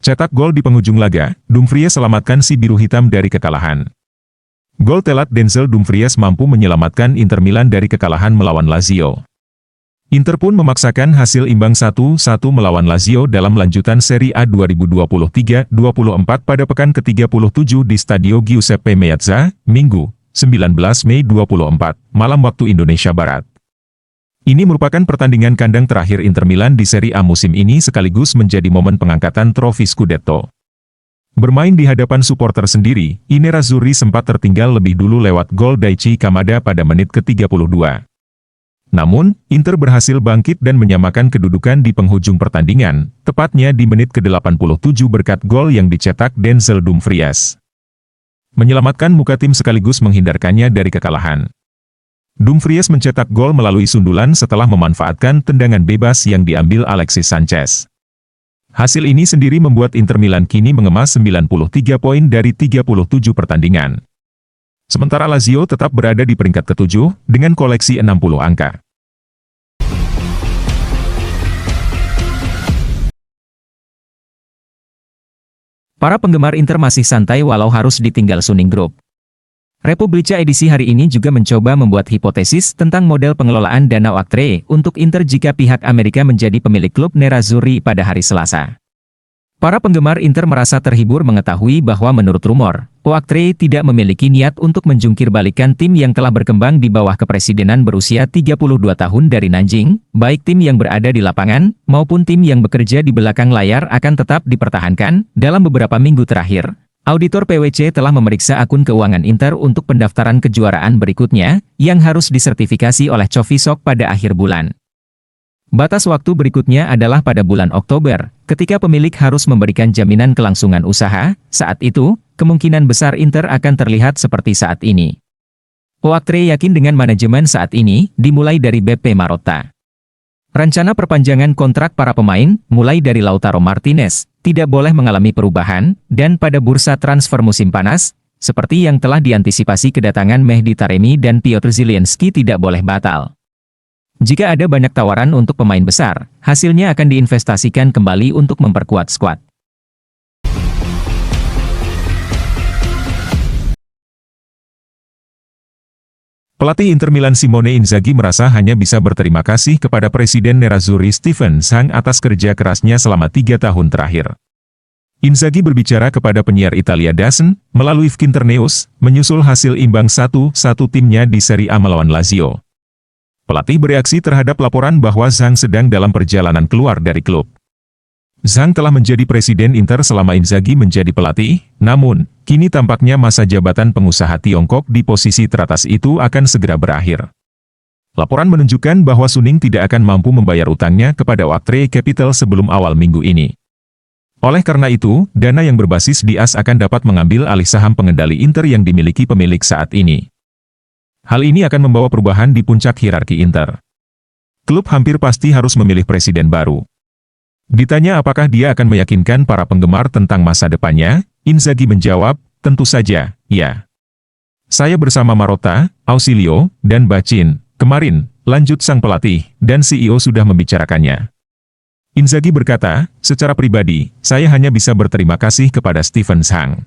Cetak gol di penghujung laga, Dumfries selamatkan si biru hitam dari kekalahan. Gol telat Denzel Dumfries mampu menyelamatkan Inter Milan dari kekalahan melawan Lazio. Inter pun memaksakan hasil imbang 1-1 melawan Lazio dalam lanjutan Serie A 2023-24 pada pekan ke-37 di Stadio Giuseppe Meazza, Minggu, 19 Mei 24, malam waktu Indonesia Barat. Ini merupakan pertandingan kandang terakhir Inter Milan di Serie A musim ini sekaligus menjadi momen pengangkatan trofi Scudetto. Bermain di hadapan supporter sendiri, I Nerazzurri sempat tertinggal lebih dulu lewat gol Daichi Kamada pada menit ke-32. Namun, Inter berhasil bangkit dan menyamakan kedudukan di penghujung pertandingan, tepatnya di menit ke-87 berkat gol yang dicetak Denzel Dumfries. Menyelamatkan muka tim sekaligus menghindarkannya dari kekalahan. Dumfries mencetak gol melalui sundulan setelah memanfaatkan tendangan bebas yang diambil Alexis Sanchez. Hasil ini sendiri membuat Inter Milan kini mengemas 93 poin dari 37 pertandingan. Sementara Lazio tetap berada di peringkat ke-7 dengan koleksi 60 angka. Para penggemar Inter masih santai walau harus ditinggal Suning Group. Republika edisi hari ini juga mencoba membuat hipotesis tentang model pengelolaan dana Oaktree untuk Inter jika pihak Amerika menjadi pemilik klub Nerazzurri pada hari Selasa. Para penggemar Inter merasa terhibur mengetahui bahwa menurut rumor, Oaktree tidak memiliki niat untuk menjungkir balikan tim yang telah berkembang di bawah kepresidenan berusia 32 tahun dari Nanjing, baik tim yang berada di lapangan, maupun tim yang bekerja di belakang layar akan tetap dipertahankan. Dalam beberapa minggu terakhir, auditor PwC telah memeriksa akun keuangan Inter untuk pendaftaran kejuaraan berikutnya, yang harus disertifikasi oleh Covisok pada akhir bulan. Batas waktu berikutnya adalah pada bulan Oktober, ketika pemilik harus memberikan jaminan kelangsungan usaha. Saat itu, kemungkinan besar Inter akan terlihat seperti saat ini. Oaktree yakin dengan manajemen saat ini, dimulai dari Beppe Marotta. Rencana perpanjangan kontrak para pemain, mulai dari Lautaro Martinez, tidak boleh mengalami perubahan, dan pada bursa transfer musim panas, seperti yang telah diantisipasi kedatangan Mehdi Taremi dan Piotr Zielinski tidak boleh batal. Jika ada banyak tawaran untuk pemain besar, hasilnya akan diinvestasikan kembali untuk memperkuat skuad. Pelatih Inter Milan Simone Inzaghi merasa hanya bisa berterima kasih kepada Presiden Nerazzurri Stefan Zhang atas kerja kerasnya selama 3 tahun terakhir. Inzaghi berbicara kepada penyiar Italia DAZN, melalui Finternews, menyusul hasil imbang 1-1 timnya di Serie A melawan Lazio. Pelatih bereaksi terhadap laporan bahwa Zhang sedang dalam perjalanan keluar dari klub. Zhang telah menjadi presiden Inter selama Inzaghi menjadi pelatih, namun, kini tampaknya masa jabatan pengusaha Tiongkok di posisi teratas itu akan segera berakhir. Laporan menunjukkan bahwa Suning tidak akan mampu membayar utangnya kepada Oaktree Capital sebelum awal minggu ini. Oleh karena itu, dana yang berbasis di AS akan dapat mengambil alih saham pengendali Inter yang dimiliki pemilik saat ini. Hal ini akan membawa perubahan di puncak hierarki Inter. Klub hampir pasti harus memilih presiden baru. Ditanya apakah dia akan meyakinkan para penggemar tentang masa depannya, Inzaghi menjawab, tentu saja, ya. Saya bersama Marotta, Ausilio, dan Bacin, kemarin, lanjut sang pelatih, dan CEO sudah membicarakannya. Inzaghi berkata, secara pribadi, saya hanya bisa berterima kasih kepada Stefan Zhang.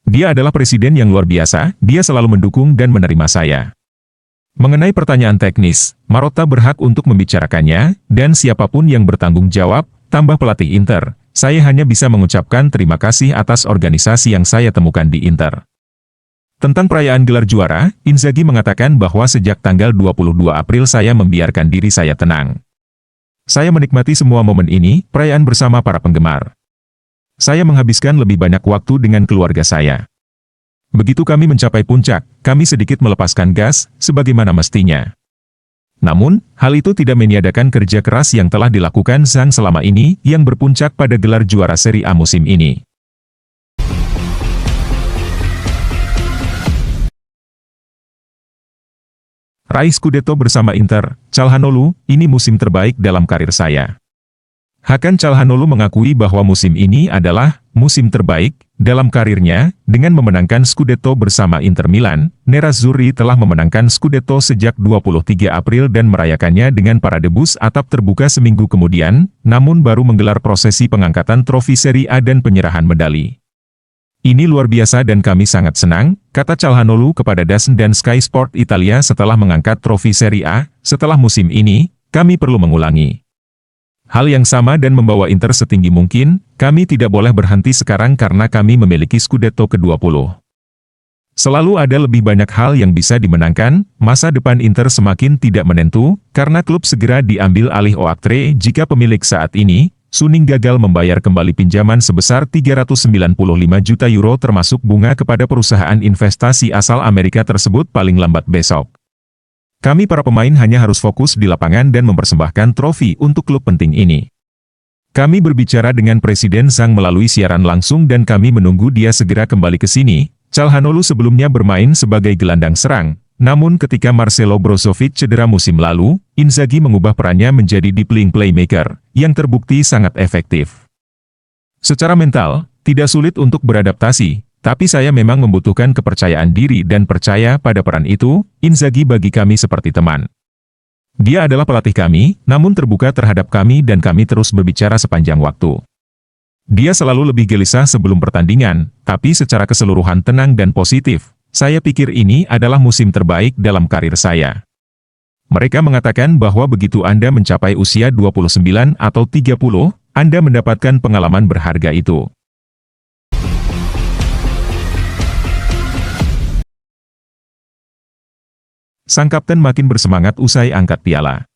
Dia adalah presiden yang luar biasa, dia selalu mendukung dan menerima saya. Mengenai pertanyaan teknis, Marotta berhak untuk membicarakannya, dan siapapun yang bertanggung jawab, tambah pelatih Inter, saya hanya bisa mengucapkan terima kasih atas organisasi yang saya temukan di Inter. Tentang perayaan gelar juara, Inzaghi mengatakan bahwa sejak tanggal 22 April saya membiarkan diri saya tenang. Saya menikmati semua momen ini, perayaan bersama para penggemar. Saya menghabiskan lebih banyak waktu dengan keluarga saya. Begitu kami mencapai puncak, kami sedikit melepaskan gas, sebagaimana mestinya. Namun, hal itu tidak meniadakan kerja keras yang telah dilakukan Zhang selama ini, yang berpuncak pada gelar juara Serie A musim ini. Raih Scudetto bersama Inter, Calhanoglu, ini musim terbaik dalam karir saya. Hakan Calhanoglu mengakui bahwa musim ini adalah musim terbaik dalam karirnya dengan memenangkan Scudetto bersama Inter Milan. Nerazzurri telah memenangkan Scudetto sejak 23 April dan merayakannya dengan parade bus atap terbuka seminggu kemudian, namun baru menggelar prosesi pengangkatan trofi Serie A dan penyerahan medali. "Ini luar biasa dan kami sangat senang," kata Calhanoglu kepada DAZN dan Sky Sport Italia setelah mengangkat trofi Serie A. "Setelah musim ini, kami perlu mengulangi hal yang sama dan membawa Inter setinggi mungkin. Kami tidak boleh berhenti sekarang karena kami memiliki Scudetto ke-20. Selalu ada lebih banyak hal yang bisa dimenangkan. Masa depan Inter semakin tidak menentu, karena klub segera diambil alih Oaktree jika pemilik saat ini, Suning, gagal membayar kembali pinjaman sebesar 395 juta euro termasuk bunga kepada perusahaan investasi asal Amerika tersebut paling lambat besok. Kami para pemain hanya harus fokus di lapangan dan mempersembahkan trofi untuk klub penting ini. Kami berbicara dengan Presiden Zhang melalui siaran langsung dan kami menunggu dia segera kembali ke sini." Calhanoglu sebelumnya bermain sebagai gelandang serang, namun ketika Marcelo Brozovic cedera musim lalu, Inzaghi mengubah perannya menjadi deep playmaker, yang terbukti sangat efektif. "Secara mental, tidak sulit untuk beradaptasi. Tapi saya memang membutuhkan kepercayaan diri dan percaya pada peran itu. Inzaghi bagi kami seperti teman. Dia adalah pelatih kami, namun terbuka terhadap kami dan kami terus berbicara sepanjang waktu. Dia selalu lebih gelisah sebelum pertandingan, tapi secara keseluruhan tenang dan positif. Saya pikir ini adalah musim terbaik dalam karir saya." Mereka mengatakan bahwa begitu Anda mencapai usia 29 atau 30, Anda mendapatkan pengalaman berharga itu. Sang kapten makin bersemangat usai angkat piala.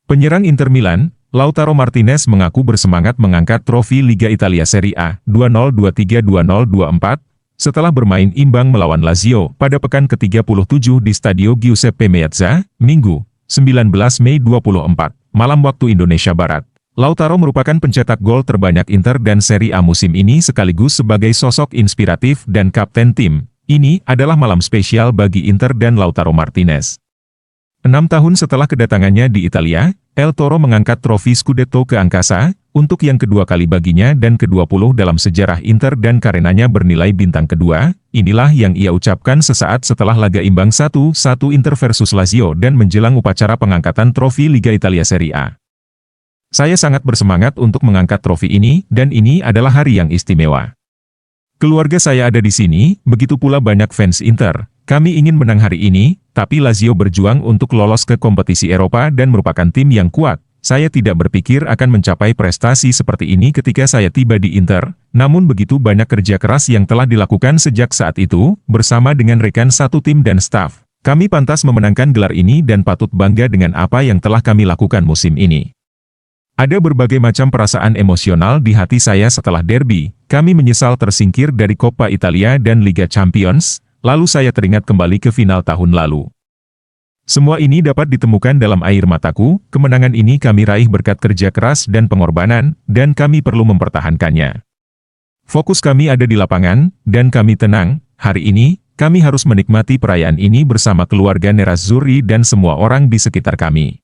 Penyerang Inter Milan, Lautaro Martinez mengaku bersemangat mengangkat trofi Liga Italia Serie A 2023-2024 setelah bermain imbang melawan Lazio pada pekan ke-37 di Stadio Giuseppe Meazza, Minggu, 19 Mei 2024, malam waktu Indonesia Barat. Lautaro merupakan pencetak gol terbanyak Inter dan Serie A musim ini sekaligus sebagai sosok inspiratif dan kapten tim. Ini adalah malam spesial bagi Inter dan Lautaro Martinez. 6 tahun setelah kedatangannya di Italia, El Toro mengangkat trofi Scudetto ke angkasa, untuk yang kedua kali baginya dan ke-20 dalam sejarah Inter dan karenanya bernilai bintang kedua. Inilah yang ia ucapkan sesaat setelah laga imbang 1-1 Inter versus Lazio dan menjelang upacara pengangkatan trofi Liga Italia Serie A. "Saya sangat bersemangat untuk mengangkat trofi ini dan ini adalah hari yang istimewa. Keluarga saya ada di sini, begitu pula banyak fans Inter. Kami ingin menang hari ini, tapi Lazio berjuang untuk lolos ke kompetisi Eropa dan merupakan tim yang kuat. Saya tidak berpikir akan mencapai prestasi seperti ini ketika saya tiba di Inter, namun begitu banyak kerja keras yang telah dilakukan sejak saat itu, bersama dengan rekan satu tim dan staf. Kami pantas memenangkan gelar ini dan patut bangga dengan apa yang telah kami lakukan musim ini. Ada berbagai macam perasaan emosional di hati saya setelah derby. Kami menyesal tersingkir dari Coppa Italia dan Liga Champions, lalu saya teringat kembali ke final tahun lalu. Semua ini dapat ditemukan dalam air mataku. Kemenangan ini kami raih berkat kerja keras dan pengorbanan, dan kami perlu mempertahankannya. Fokus kami ada di lapangan, dan kami tenang. Hari ini, kami harus menikmati perayaan ini bersama keluarga Nerazzurri dan semua orang di sekitar kami."